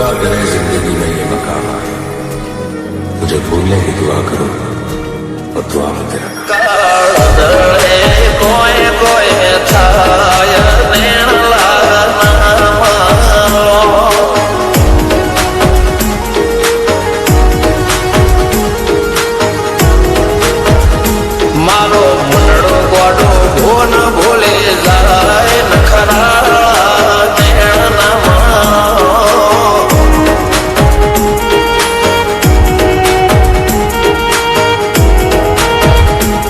खुदा करे जिंदगी में ये मकाम आए, मुझे भूलने की दुआ करो और दुआ में तेरा મારો મંડળો ગોડો ભોન ભૂલે જાય નખરા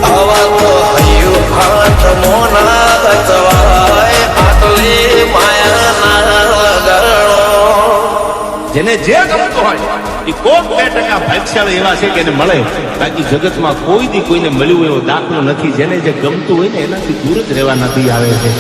હવા તો હૈયું ભાત મોના જવાય આટલી માયાના ગરણો જેને જે ગમતું હોય એ કોક 2% ભાગ્યશાળી એવા છે કે એને મળે, બાકી જગતમાં કોઈ દી કોઈને મળ્યું એવો દાખલો નથી. જેને જે ગમતું હોય ને એનાથી દૂર જ રહેવા નથી આવે છે.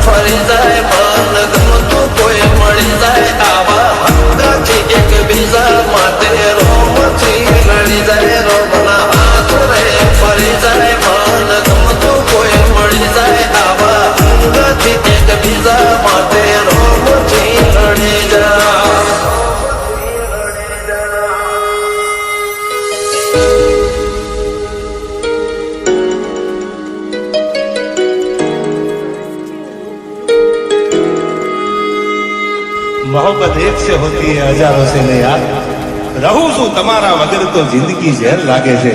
ફરી જાય મન ગમતું કોઈ મળી જાય આવા હંગાથી એક બીજા માટે રોમથી લડી જાય રોમના હાથ રે ફરી જાય મન ગમતું કોઈ મળી જાય આવા હંગાથી એક બીજા માટે રોમથી લડી જાય. मोहब्बत एक से होती है हजारों से नहीं यार. રહું છું તમારા વગર તો જિંદગી ઝેર લાગે છે,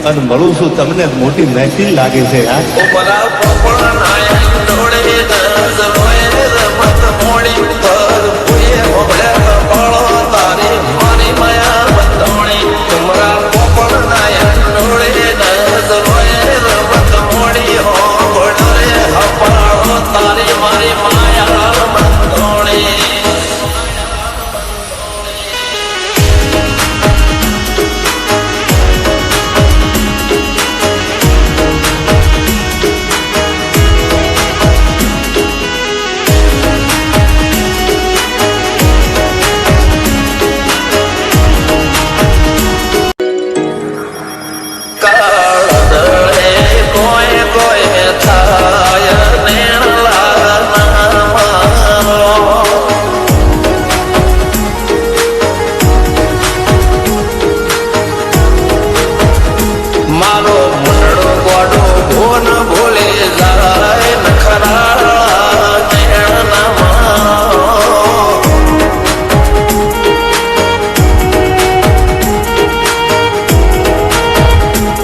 અને મળું છું તમને મોટી મહેફિલ લાગે છે યાર. ઉમરા પોપણ નાયક ડોળે દસ રોય રમત મોડી પર પુએ ઓબળે કપાળો તારી મારી માયા બંધોણી. ઉમરા પોપણ નાયક ડોળે દસ રોય રમત મોડી ઓબળે કપાળો તારી મારી માયા બંધોણી. મારો મંડળો ગોડો ભોન ભૂલે જાય નખરા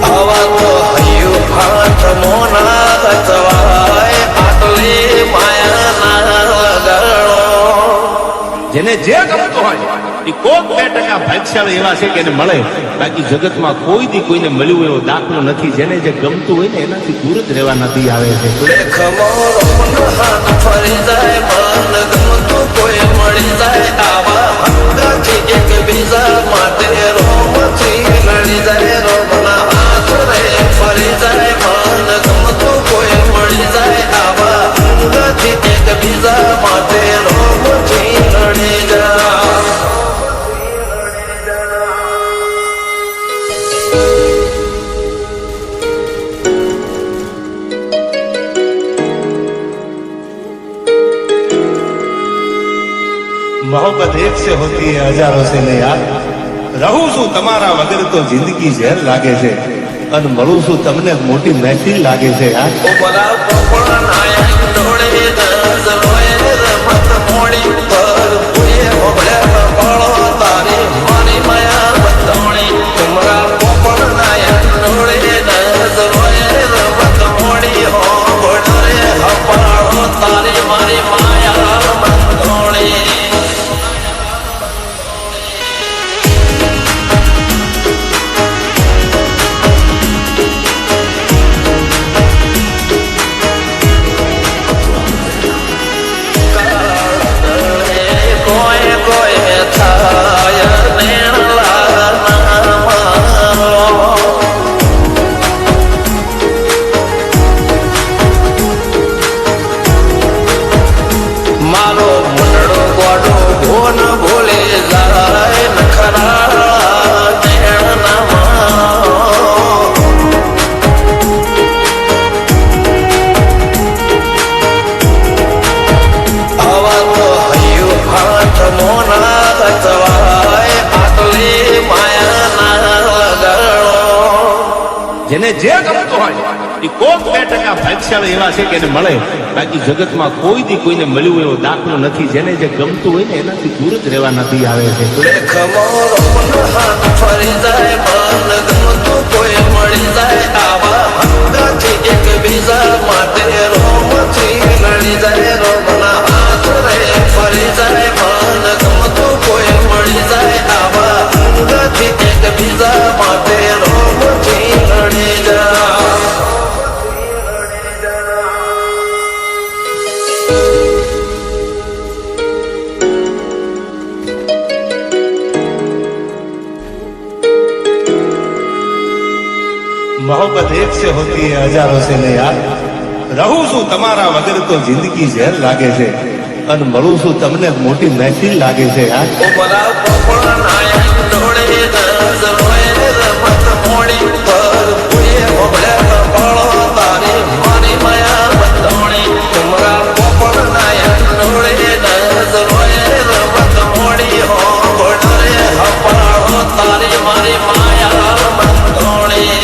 હવા તો હૈયું ભાત મોના જવાય આટલી માયાના ગરણો. જેને જે ગમતું હોય એ કોક 2% ભાગ્યશાળી એવા છે કે એને મળે, બાકી જગતમાં કોઈ દી કોઈને મળ્યું એવો દાખલો નથી. જેને જે ગમતું હોય ને એનાથી દૂર જ રહેવા નથી આવે છે. ફરી જાય મન ગમતું કોઈ મળી જાય આવા હંગાથી એક બીજા માટે રોમથી લડી જાય રોમના હાથ રે ફરી જાય મન ગમતું કોઈ મળી જાય આવા હંગાથી એક બીજા માટે રોમથી લડી જાય. मोहब्बत एक से होती है हजारों से नहीं यार. રહું છું તમારા વગર તો જિંદગી ઝેર લાગે છે, અને મળું છું તમને મોટી મહેફિલ લાગે છે યાર. ઉમરા પોપણ નાયક ડોળે દસ રોય રમત મોડી પર પુએ ઓબળે કપાળો તારી મારી માયા બંધોણી. ઉમરા પોપણ નાયક ડોળે દસ રોય રમત મોડી ઓબળે કપાળો તારી મારી માયા બંધોણી. હા જે ગમતું હોય એ કોક 2% ભાગ્યશાળી એવા છે કે એને મળે, બાકી જગતમાં કોઈ દી કોઈને મળ્યું એવો દાખલો નથી. જેને જે ગમતું હોય ને એનાથી દૂર જ રહેવા નથી આવે છે. ફરી જાય મન ગમતું કોઈ મળી જાય આવા હંગાથી એકબીજા માટે રોમથી લડી જાય રોમના હાથ રે ફરી જાય મન ગમતું કોઈ મળી જાય આવા હંગાથી એકબીજા માટે રોમથી લડી જાય. मोहब्बत एक से होती है हजारों से नहीं यार. રહું છું તમારા વગર તો જિંદગી ઝેર લાગે છે, અને મળું છું તમને મોટી મહેફિલ લાગે છે યાર. ઉમરા પોપડા નાયક ડોળે દસ રોય રમત મોડી પર પુએ ઓબળે કપાળો તારી મારી માયા બંધોણી. ઉમરા પોપડા નાયક ડોળે દસ રોય રમત મોડી હો ગોડરે હપાળો તારી મારી માયા બંધોણી.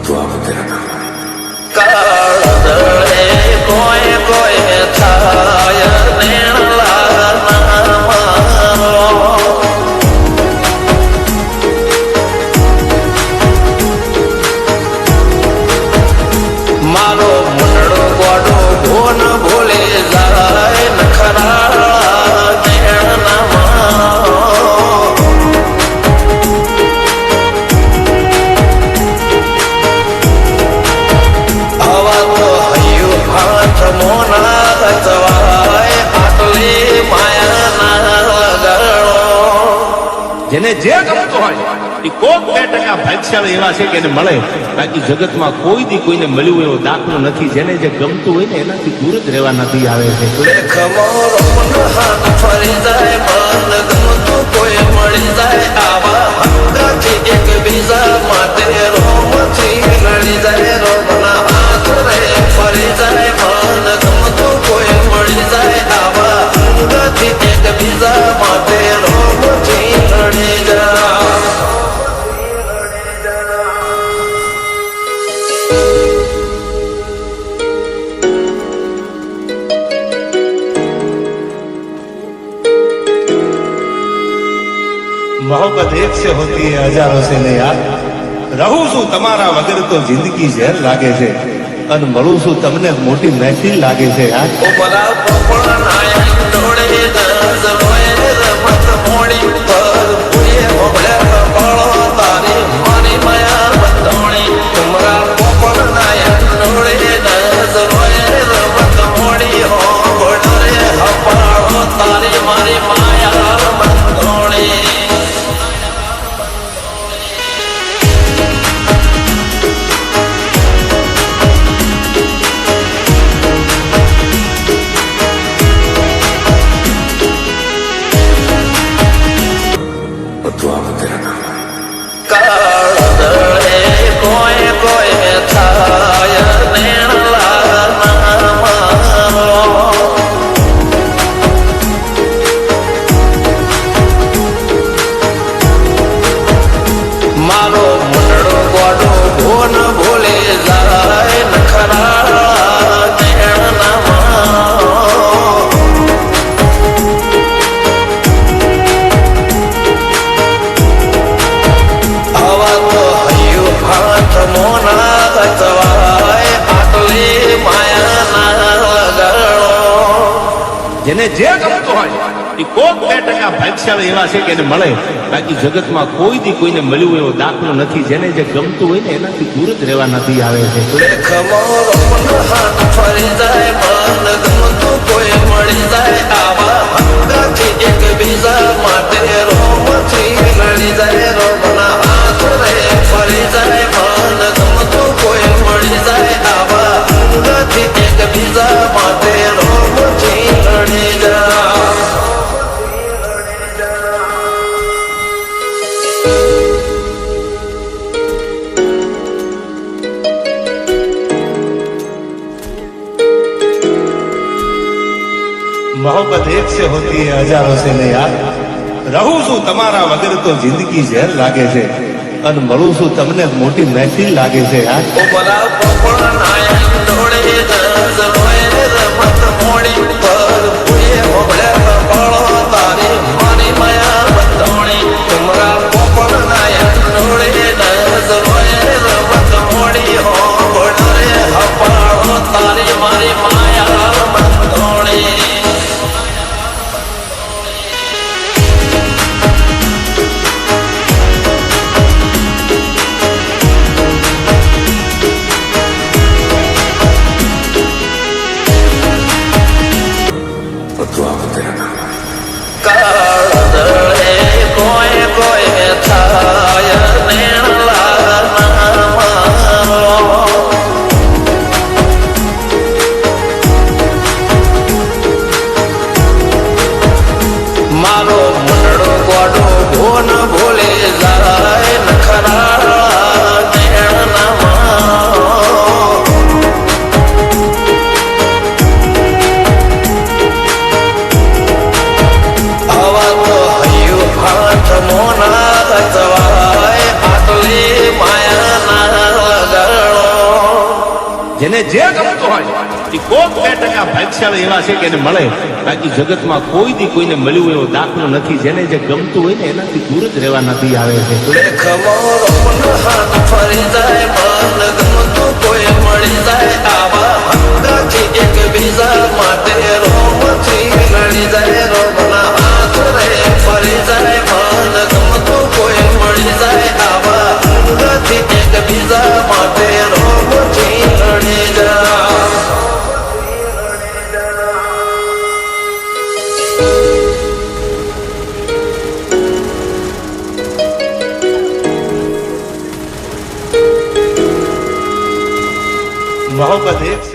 दुआ में तेरा नाम કાળદળે કોઈ કોઈ થાય નેણલા નામારો. મારો મુંડળો ગોડો ભોન ભૂલે જાય નખરા નેણનામાં. હવા તો હૈયું હાથ મોના જવાય આટલી માયાના ગરણો. જેને જે ગમતું હોય એ કોક 2% ભાગ્યશાળી એવા છે કે એને મળે, બાકી જગતમાં કોઈ દી કોઈને મળ્યું એવો દાખલો નથી. જેને જે ગમતું હોય ને એનાથી દૂર જ રહેવા નથી આવે છે. ખમોરો હાથ ફરી જાય મન ગમતું કોઈ મળી જાય આવા હંગાથી એકબીજા માટે રોમથી લડી જાય રોમના હાથ રે ફરી જાય મન ગમતું કોઈ મળી જાય આવા હંગાથી એકબીજા માટે રોમથી લડી જાય. मोहब्बत एक से होती है हजारों से नहीं यार. રહું છું તમારા વગર તો જિંદગી ઝેર લાગે છે, અને મળું છું તમને મોટી મહેફિલ લાગે છે યાર. ઉમરા પોપડા નાયક ડોળે દસ રોય રમત મોડી પર પુએ ઓબળે કપાળો તારી મારી માયા બંધોણી. ઉમરા પોપડા નાયક ડોળે દસ રોય રમત મોડી હો ગોડરે હપાળો તારી મારી માયા બંધોણી. दुआ में तेरा नाम કાળદળે કોઈ કોઈ થાય નેણલા નામારો. મારો મુંડળો ગોડો ભોન ભૂલે જાય નખરા નેણનામાં. હવા તો હૈયું હાથ મોના જવાય આટલી માયાના ગરણો. જેને જે ગમતું હોય એ કોક 2% ભાગ્યશાળી એવા છે કે એને મળે, બાકી જગતમાં કોઈ દી કોઈને મળ્યું એવો દાખલો નથી. જેને જે ગમતું હોય ને એનાથી દૂર જ રહેવા નથી આવે છે. ખમોરો હાથ ફરી જાય મન ગમતું કોઈ મળી જાય આવા હંગાથી એકબીજા માટે રોમથી લડી જાય રોમના હાથ રે ફરી જાય મન ગમતું કોઈ મળી જાય આવા હંગાથી એકબીજા માટે રોમથી લડી જાય. मोहब्बत एक से होती है हजारों से नहीं यार रहूं છું તમારા વગર તો જિંદગી ઝેર લાગે છે અને મળું છું તમને મોટી મહેફિલ લાગે છે યાર ઉમરા પોપળ નાયક ડોળે નજરોએ રમત મોડી પર પુએ મોબળે પળો તારી મારી માયા બંધોણી ઉમરા પોપળ નાયક ડોળે નજરોએ રમત મોડી હો બળરે હપાળો તારી મારી માયા બંધોણી दुआ तेरा नाम કાળદળે કોઈ કોઈ થાય નેણલા નામા મારો મનડો ગોડો ભોન ભૂલે જાય નખરા નેણનામાં આવા તો હૈયું હાથ મોના જવાય આટલી માયા ના લગાડો જેને જે ગમતું હોય એ કોક 2% ભાગ્યશાળી એવા છે કે એને મળે બાકી જગતમાં કોઈ દી કોઈને મળ્યું એવો દાખલો નથી જેને જે ગમતું હોય ને એનાથી દૂર જ રહેવા નથી આવે છે લેખ મોરો મન હાથ ફરી જાય મન ગમતું કોઈ મળી જાય આવા હંગાથી એક બીજા માટે રોમથી લડી જાય રોમના હાથ રે ફરી જાય મન ગમતું કોઈ મળી જાય આવા હંગાથી એક બીજા માટે રોમથી લડી જાય मोहब्बत एक से